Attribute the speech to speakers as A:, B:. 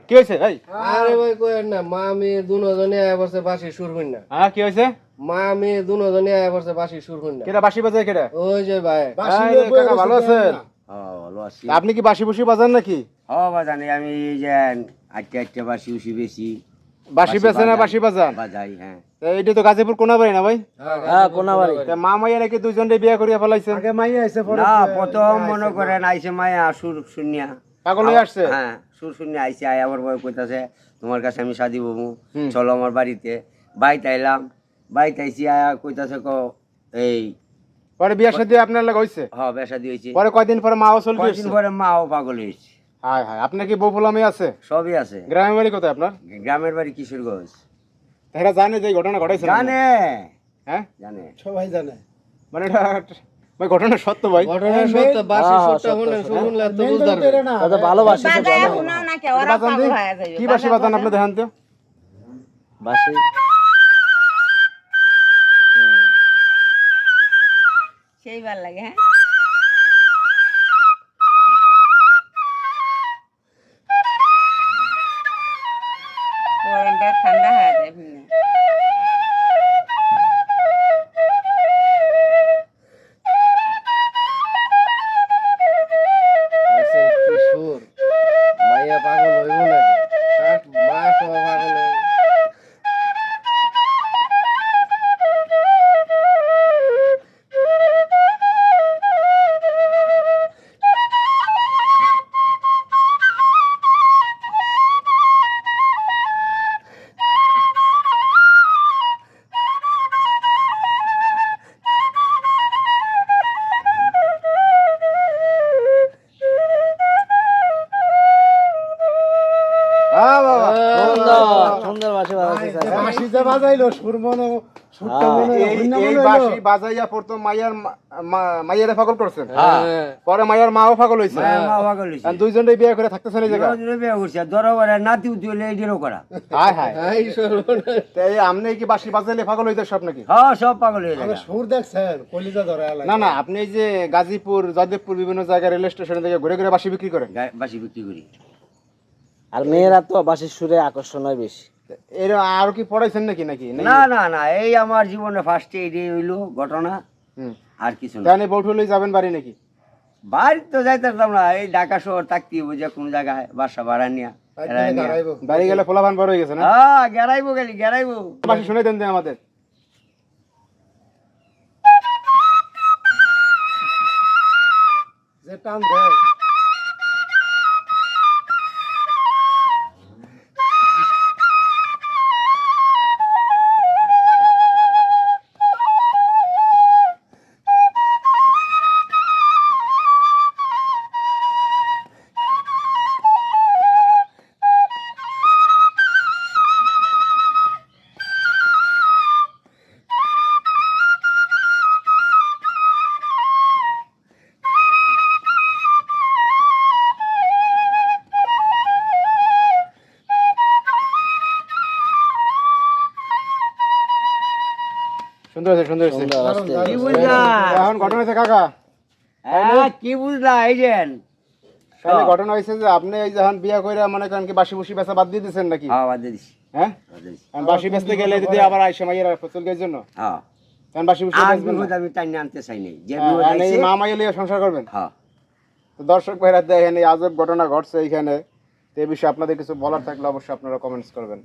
A: কি হয়েছে ভাই?
B: আরে ভাই কইেন না, মা মেয়ে দুজনে আয়া পড়ছে বাঁশি সুর হইন না।
A: হ্যাঁ কি হয়েছে?
B: মা মেয়ে দুজনে আয়া পড়ছে বাঁশি সুর হইন না।
A: কেটা বাঁশি বাজায় কেটা?
B: ওই যে ভাই
A: এই যে কাকা ভালো আছেন?
C: ভালো আছি।
A: আপনি কি বাঁশি বুশি বাজান নাকি?
C: বাজানি আমি এই যে আটটা বাসি উসি বেশি
A: বাঁশি বেচে না বাঁশি বাজান?
C: বাজাই। হ্যাঁ
A: এইটা তো গাজীপুর কোনাবাড়ি না ভাই?
B: হ্যাঁ কোনাবাড়ি।
A: মা মাইয়া নাকি দুইজনে বিয়ে করিয়া ফেলাইছেন?
B: আগে মাইয়া আইছে পরে
C: না, প্রথম মনে করেন আইসে মায়া সুর শুনিয়া
A: পাগল হয়ে আসছে?
C: হ্যাঁ সুর শুনিয়া আইসে আয় আমার বয় কইতাছে তোমার কাছে আমি শাদি বমু,
A: হুম।
C: চলো আমার বাড়িতে। বাইতে আইলাম, বাইতে আইসি আয়া কইতাছে এই
A: পরে বিয়ার সাথে আপনার লাগা হইছে?
C: বেশা দিয়েছি।
A: পরে কয়দিন পরে মাও চলে
C: কয়েকদিন
A: গেছে?
C: পরে মাও পাগল হয়েছে।
A: হায় হায়, আপনার কি বউ ফুলামি আছে?
C: সবই আছে।
A: গ্রামের বাড়ি কোথায় আপনার?
C: গ্রামের বাড়ি কিশোরগঞ্জ।
A: এরা জানে যে এই ঘটনা ঘটাইছে?
C: জানে
A: হ্যাঁ
C: জানে
B: সবাই জানে।
A: মানে এটা ভাই ঘটনা সত্য ভাই?
B: ঘটনা সত্য, বাঁশি সুরটা শুনলে তো বুঝতে পারবে না।
A: দাদা ভালোবাসি তো
D: বাজায়
A: জানো।
D: শোনাও না কে, ওরা
A: বাজান
D: পাগল
A: দি?
D: হয়ে যাবে।
A: কি বাঁশি বাজান আপনি দেখান তো?
C: বাসি
D: সেই ভাল লাগে। হ্যাঁ পরনটা ঠান্ডা হয়ে যায় এমনি।
B: দেখছেন কি সুর, মাইয়া পাগল হইব নাকি? ষাট মা সহ পাগল হইব।
A: হ্যাঁ বাবা
B: সুন্দর বাঁশি বাজাইছে।
E: বাঁশি যে বাজাইলো সুর মনে সুরটা মনে
A: এই বাঁশি বাজাইয়া পড়তো মাইয়ার মাইয়ারে পাগল করছেন?
C: হ্যাঁ।
A: পরে মাইয়ার মাও পাগল হইছে?
C: মা পাগল হয়েছে।
A: আর দুইজনে বিয়ে করে থাকতেছেন এই জায়গা?
C: বিয়ে করছে দরবারে নাতি উতি হলে এদেরও করা।
A: হায় হায়।
B: এই সর্বনাশ।
A: তো এই আপনি কি বাঁশি বাজাইলে পাগল হইতে সব নাকি?
C: হ্যাঁ সব পাগল হয়ে যায়।
E: সুর দেখছেন কলিজা ধরে
A: না না, আপনি এই যে গাজীপুর জয়দেবপুর বিভিন্ন জায়গায় রেল স্টেশন থেকে ঘুরে ঘুরে বাঁশি বিক্রি করেন?
C: বাসি বিক্রি করি।
B: আর মেয়েরা তো বাঁশির সুরে আকর্ষণ হয় বেশি।
A: এর আর কি পড়াইছেন নাকি নাকি?
C: না না না, এই আমার জীবনে ফার্স্টে এটাই হইলো ঘটনা,
A: হুম।
C: আর কিছু না।
A: তাহলে বৌঠলেই যাবেন বাড়ি নাকি?
C: বাড়ি তো যাইতাম না, এই ঢাকা শহর থাকতে হইব যে কোনো জায়গায় বাসা ভাড়া নিয়া।
A: বাড়ি গেলে পোলাপান বড় হয়ে গেছে না?
C: হ্যাঁ গেরাইবো গেলি গেরাইবো।
A: বাঁশি শুনে দেন দে আমাদের।
E: যে টান দেয়
A: সুন্দর আছে সুন্দর আছে।
C: কি বুঝলা?
A: এখন ঘটনা হয়েছে কাকা,
C: হ্যাঁ কি বুঝলা? এই যে
A: তাহলে ঘটনা হয়েছে যে আপনি এই যখন বিয়া করে মনে করেন কি বাঁশি বুশি বেচা বাদ দিয়ে দিচ্ছেন নাকি?
C: হ্যাঁ বাদ দিয়ে দিছি,
A: হ্যাঁ,
C: বাদ দিয়ে দিছি।
A: কারণ বাঁশি বেচতে গেলে যদি আবার আইসে মাইয়ের ফসলের জন্য
C: হ্যাঁ
A: কারণ বাঁশি বুশি
C: আর
A: বেচবেন না।
C: বিপদ আমি টাইনে আনতে চাই নাই, যে
A: হ্যাঁ,
C: বিপদ
A: আর এই
C: আইছে।
A: মা মাইয়ে লিয়ে সংসার করবেন?
C: হ্যাঁ
A: তো দর্শক ভাইরা দেখেন এই আজব ঘটনা ঘটছে এইখানে, তো এই বিষয়ে আপনাদের কিছু বলার থাকলে অবশ্যই আপনারা কমেন্টস করবেন।